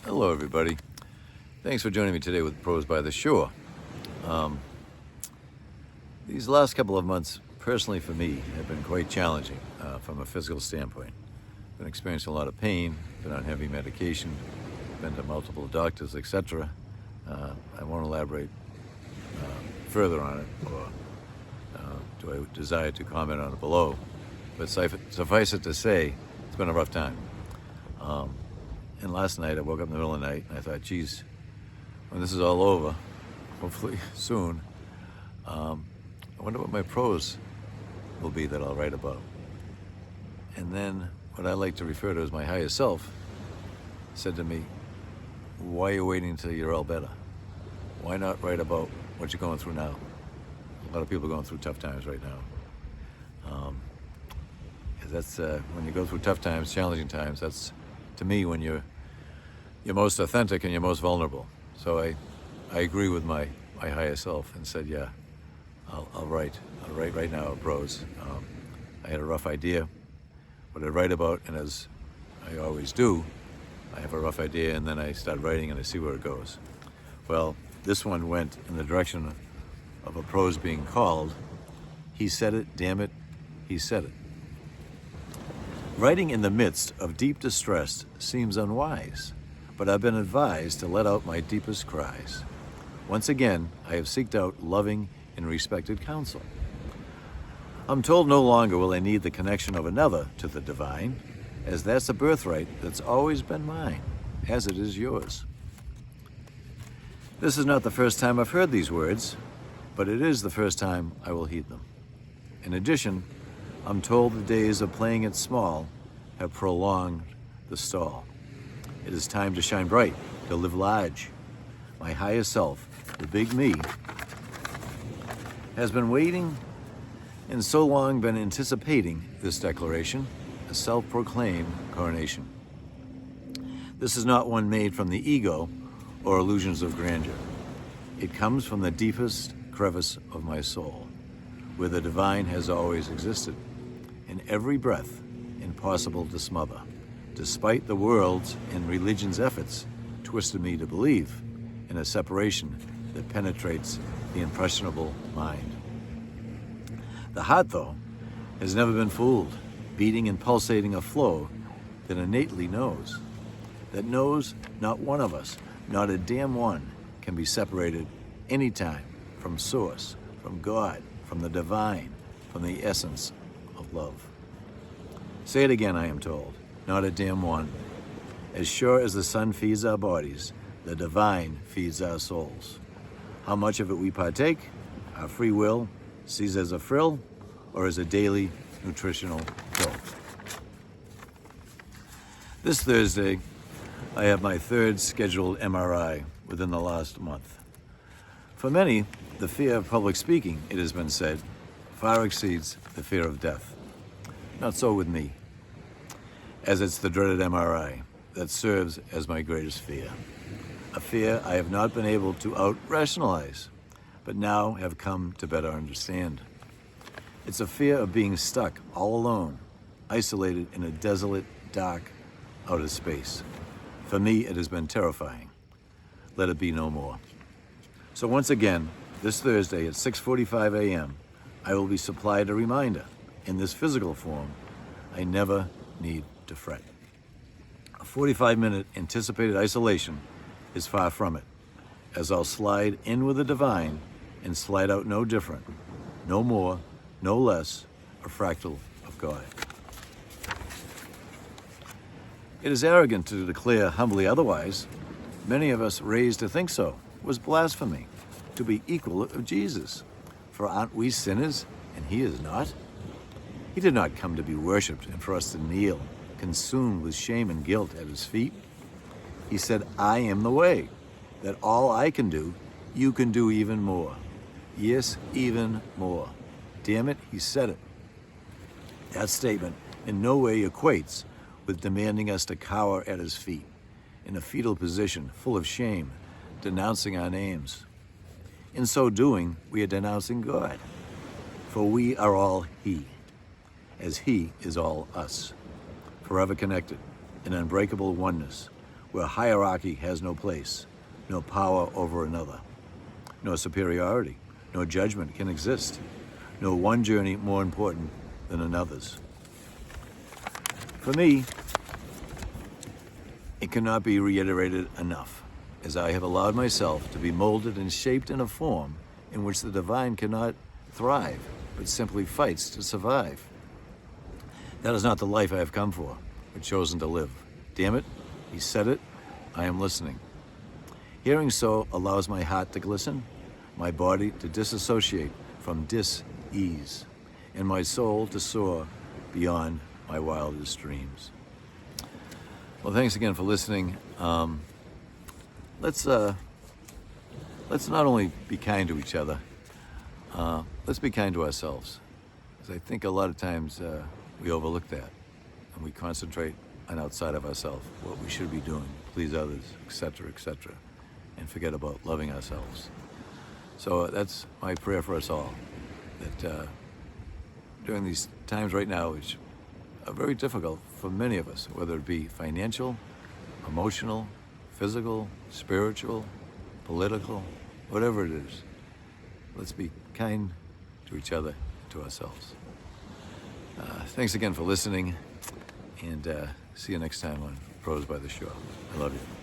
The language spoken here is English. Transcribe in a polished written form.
Hello, everybody. Thanks for joining me today with Prose by the Shore. These last couple of months, personally for me, have been quite challenging from a physical standpoint. Been experiencing a lot of pain, been on heavy medication, been to multiple doctors, etc. I won't elaborate further on it, or do I desire to comment on it below. But suffice it to say, it's been a rough time. And last night, I woke up in the middle of the night, and I thought, geez, when this is all over, hopefully soon, I wonder what my prose will be that I'll write about. And then what I like to refer to as my higher self said to me, why are you waiting until you're all better? Why not write about what you're going through now? A lot of people are going through tough times right now. That's when you go through tough times, challenging times, that's, to me, when you're most authentic and you're most vulnerable. So I agree with my higher self and said, yeah, I'll write right now a prose. I had a rough idea what I'd write about, and as I always do, I have a rough idea and then I start writing and I see where it goes. Well, this one went in the direction of a prose being called, He Said It, Damn It, He Said It. Writing in the midst of deep distress seems unwise, but I've been advised to let out my deepest cries. Once again, I have sought out loving and respected counsel. I'm told no longer will I need the connection of another to the divine, as that's a birthright that's always been mine, as it is yours. This is not the first time I've heard these words, but it is the first time I will heed them. In addition, I'm told the days of playing it small have prolonged the stall. It is time to shine bright, to live large. My higher self, the big me, has been waiting and so long been anticipating this declaration, a self-proclaimed coronation. This is not one made from the ego or illusions of grandeur. It comes from the deepest crevice of my soul, where the divine has always existed, in every breath impossible to smother, despite the world's and religion's efforts twisted me to believe in a separation that penetrates the impressionable mind. The heart, though, has never been fooled, beating and pulsating a flow that innately knows. That knows not one of us, not a damn one, can be separated anytime from Source, from God, from the divine, from the essence of love. Say it again, I am told, not a damn one. As sure as the sun feeds our bodies, the divine feeds our souls. How much of it we partake, our free will, sees as a frill or as a daily nutritional pill. This Thursday, I have my third scheduled MRI within the last month. For many, the fear of public speaking, it has been said, far exceeds the fear of death. Not so with me, as it's the dreaded MRI that serves as my greatest fear. A fear I have not been able to out-rationalize, but now have come to better understand. It's a fear of being stuck all alone, isolated in a desolate, dark, outer space. For me, it has been terrifying. Let it be no more. So once again, this Thursday at 6:45 a.m., I will be supplied a reminder, in this physical form, I never need to fret. A 45-minute anticipated isolation is far from it, as I'll slide in with the divine and slide out no different, no more, no less, a fractal of God. It is arrogant to declare humbly otherwise. Many of us raised to think so. It was blasphemy to be equal of Jesus. For aren't we sinners, and he is not? He did not come to be worshipped and for us to kneel, consumed with shame and guilt at his feet. He said, I am the way, that all I can do, you can do even more. Yes, even more. Damn it, he said it. That statement in no way equates with demanding us to cower at his feet, in a fetal position, full of shame, denouncing our names. In so doing, we are denouncing God, for we are all he, as he is all us, forever connected in unbreakable oneness, where hierarchy has no place, no power over another, no superiority, no judgment can exist, no one journey more important than another's. For me, it cannot be reiterated enough, as I have allowed myself to be molded and shaped in a form in which the divine cannot thrive, but simply fights to survive. That is not the life I have come for, but chosen to live. Damn it, he said it, I am listening. Hearing so allows my heart to glisten, my body to disassociate from dis-ease, and my soul to soar beyond my wildest dreams. Well, thanks again for listening. Let's not only be kind to each other, let's be kind to ourselves. Because I think a lot of times we overlook that, and we concentrate on outside of ourselves, what we should be doing, please others, etc., and forget about loving ourselves. So that's my prayer for us all, that during these times right now, which are very difficult for many of us, whether it be financial, emotional, physical, spiritual, political, whatever it is, let's be kind to each other and to ourselves. Thanks again for listening, and see you next time on Prose by the Shore. I love you.